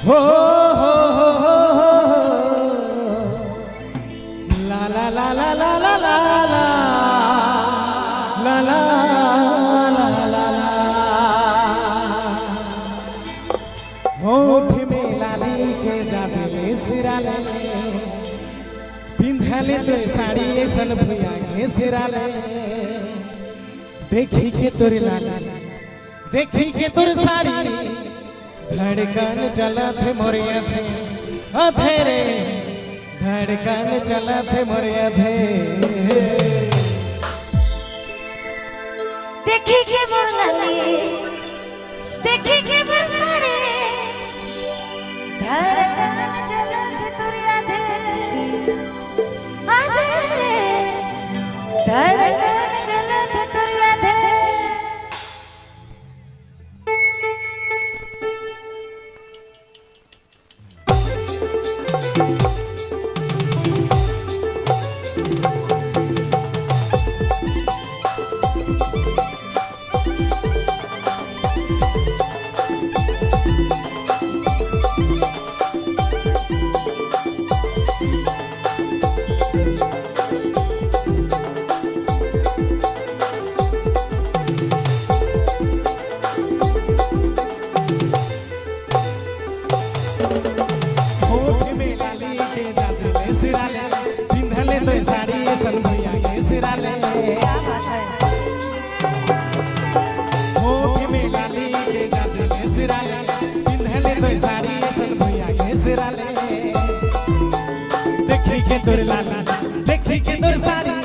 हो ला ला ला ला ला ला ला ला ला ला ला ला होठ में लाली के जाबे सिराले पिंधले तो साड़ी ऐसन भैया के सिराले देखी के तोर लाला देखी के तोर साड़ी धड़कन चला थे मोरिया थे अधेरे धड़कन चला थे मोरिया थे देखी के मोर लाली देखी के मोर साड़ी धड़कन चला थे तोरिया थे अधेरे धड़कन चला थे तोरिया थे तो साड़ी सन भैया के सिराले होठ में लाली के जादू में सिराले पिंधले तो साड़ी सन भैया के सिराले देखी के तोर लाला देखी के तोर साड़ी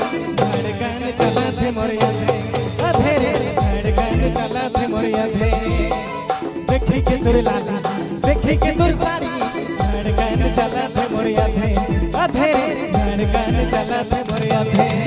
धड़कन चला थे मोरिया थे अधेरे धड़कन चला थे मोरिया थे देखी के तोर लाला देखी के तोर साड़ी धड़कन चला थे मोरिया थे अधेरे धड़कन चला थे मोरिया थे